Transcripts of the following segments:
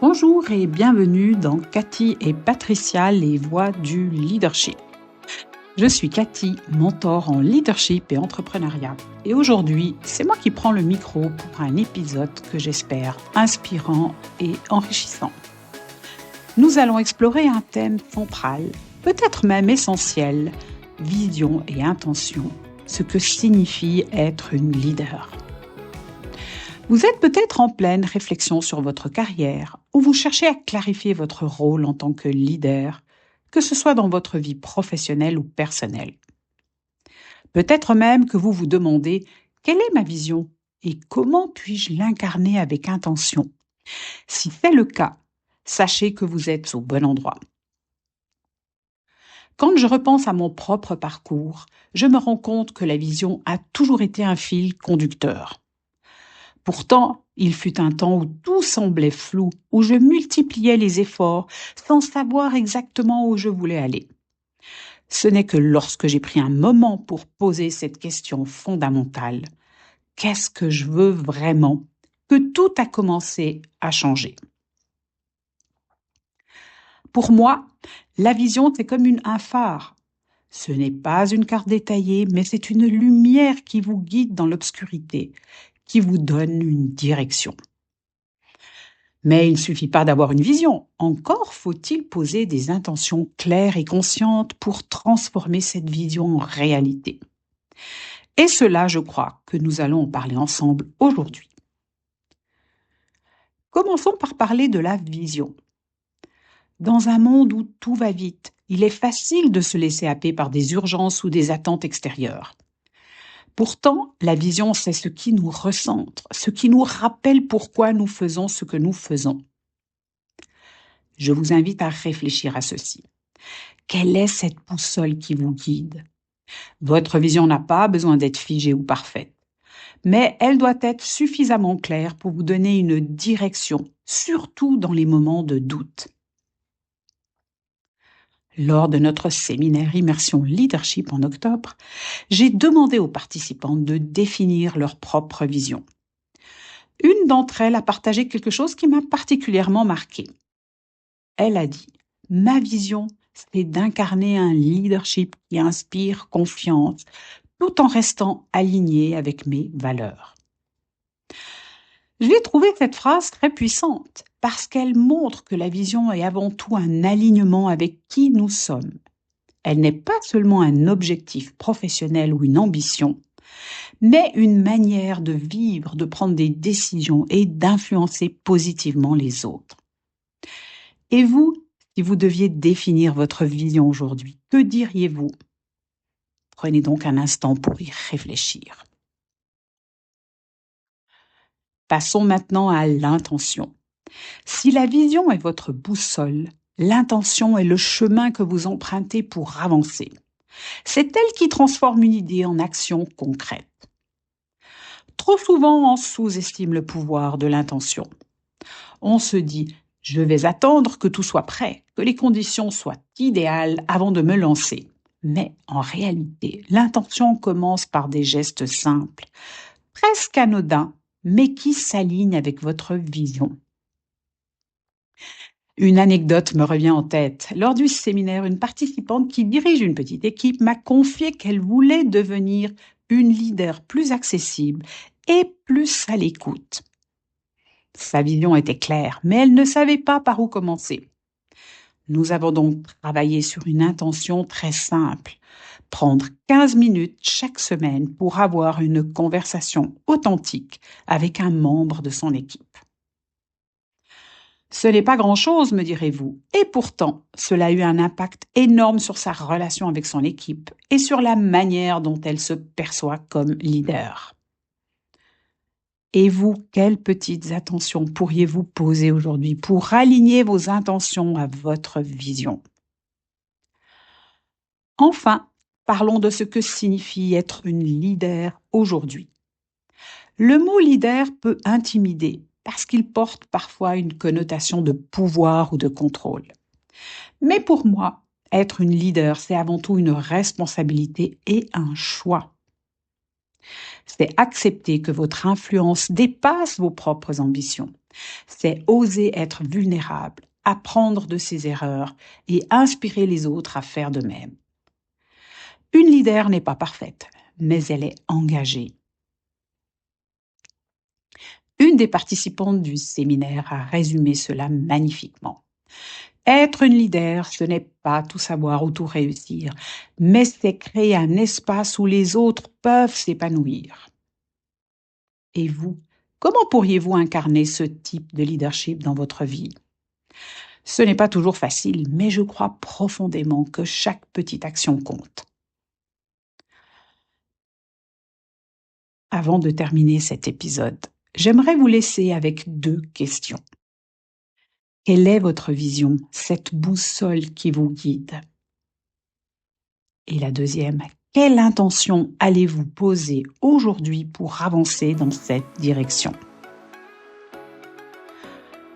Bonjour et bienvenue dans Cathy et Patricia, les voix du leadership. Je suis Cathy, mentor en leadership et entrepreneuriat. Et aujourd'hui, c'est moi qui prends le micro pour un épisode que j'espère inspirant et enrichissant. Nous allons explorer un thème central, peut-être même essentiel, vision et intention, ce que signifie être une leader. Vous êtes peut-être en pleine réflexion sur votre carrière ou vous cherchez à clarifier votre rôle en tant que leader, que ce soit dans votre vie professionnelle ou personnelle. Peut-être même que vous vous demandez quelle est ma vision et comment puis-je l'incarner avec intention. Si c'est le cas, sachez que vous êtes au bon endroit. Quand je repense à mon propre parcours, je me rends compte que la vision a toujours été un fil conducteur. Pourtant, il fut un temps où tout semblait flou, où je multipliais les efforts sans savoir exactement où je voulais aller. Ce n'est que lorsque j'ai pris un moment pour poser cette question fondamentale, qu'est-ce que je veux vraiment, que tout a commencé à changer. Pour moi, la vision, c'est comme un phare. Ce n'est pas une carte détaillée, mais c'est une lumière qui vous guide dans l'obscurité, qui vous donne une direction. Mais il ne suffit pas d'avoir une vision. Encore faut-il poser des intentions claires et conscientes pour transformer cette vision en réalité. Et cela, je crois que nous allons en parler ensemble aujourd'hui. Commençons par parler de la vision. Dans un monde où tout va vite, il est facile de se laisser happer par des urgences ou des attentes extérieures. Pourtant, la vision, c'est ce qui nous recentre, ce qui nous rappelle pourquoi nous faisons ce que nous faisons. Je vous invite à réfléchir à ceci. Quelle est cette boussole qui vous guide? Votre vision n'a pas besoin d'être figée ou parfaite, mais elle doit être suffisamment claire pour vous donner une direction, surtout dans les moments de doute. Lors de notre séminaire Immersion Leadership en octobre, j'ai demandé aux participants de définir leur propre vision. Une d'entre elles a partagé quelque chose qui m'a particulièrement marqué. Elle a dit « Ma vision, c'est d'incarner un leadership qui inspire confiance, tout en restant aligné avec mes valeurs. » J'ai trouvé cette phrase très puissante parce qu'elle montre que la vision est avant tout un alignement avec qui nous sommes. Elle n'est pas seulement un objectif professionnel ou une ambition, mais une manière de vivre, de prendre des décisions et d'influencer positivement les autres. Et vous, si vous deviez définir votre vision aujourd'hui, que diriez-vous? Prenez donc un instant pour y réfléchir. Passons maintenant à l'intention. Si la vision est votre boussole, l'intention est le chemin que vous empruntez pour avancer. C'est elle qui transforme une idée en action concrète. Trop souvent, on sous-estime le pouvoir de l'intention. On se dit « je vais attendre que tout soit prêt, que les conditions soient idéales avant de me lancer ». Mais en réalité, l'intention commence par des gestes simples, presque anodins, mais qui s'alignent avec votre vision. Une anecdote me revient en tête. Lors du séminaire, une participante qui dirige une petite équipe m'a confié qu'elle voulait devenir une leader plus accessible et plus à l'écoute. Sa vision était claire, mais elle ne savait pas par où commencer. Nous avons donc travaillé sur une intention très simple. Prendre 15 minutes chaque semaine pour avoir une conversation authentique avec un membre de son équipe. Ce n'est pas grand-chose, me direz-vous, et pourtant, cela a eu un impact énorme sur sa relation avec son équipe et sur la manière dont elle se perçoit comme leader. Et vous, quelles petites attentions pourriez-vous poser aujourd'hui pour aligner vos intentions à votre vision? Enfin, parlons de ce que signifie être une leader aujourd'hui. Le mot leader peut intimider parce qu'il porte parfois une connotation de pouvoir ou de contrôle. Mais pour moi, être une leader, c'est avant tout une responsabilité et un choix. C'est accepter que votre influence dépasse vos propres ambitions C'est oser être vulnérable, apprendre de ses erreurs et inspirer les autres à faire de même. Une leader n'est pas parfaite, mais elle est engagée. Une des participantes du séminaire a résumé cela magnifiquement. Être une leader, ce n'est pas tout savoir ou tout réussir, mais c'est créer un espace où les autres peuvent s'épanouir. Et vous, comment pourriez-vous incarner ce type de leadership dans votre vie? Ce n'est pas toujours facile, mais je crois profondément que chaque petite action compte. Avant de terminer cet épisode, j'aimerais vous laisser avec 2 questions. Quelle est votre vision, cette boussole qui vous guide? Et la deuxième, quelle intention allez-vous poser aujourd'hui pour avancer dans cette direction?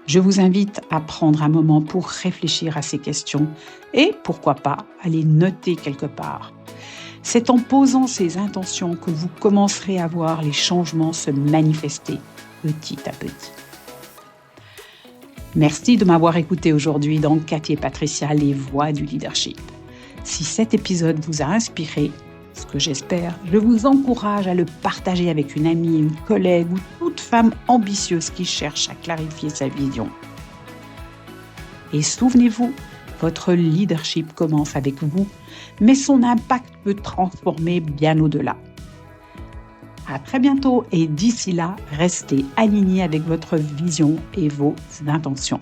Je vous invite à prendre un moment pour réfléchir à ces questions et, pourquoi pas, à les noter quelque part. C'est en posant ces intentions que vous commencerez à voir les changements se manifester petit à petit. Merci de m'avoir écouté aujourd'hui dans Cathy et Patricia, les voix du leadership. Si cet épisode vous a inspiré, ce que j'espère, je vous encourage à le partager avec une amie, une collègue ou toute femme ambitieuse qui cherche à clarifier sa vision. Et souvenez-vous, votre leadership commence avec vous, mais son impact peut transformer bien au-delà. À très bientôt et d'ici là, restez alignés avec votre vision et vos intentions.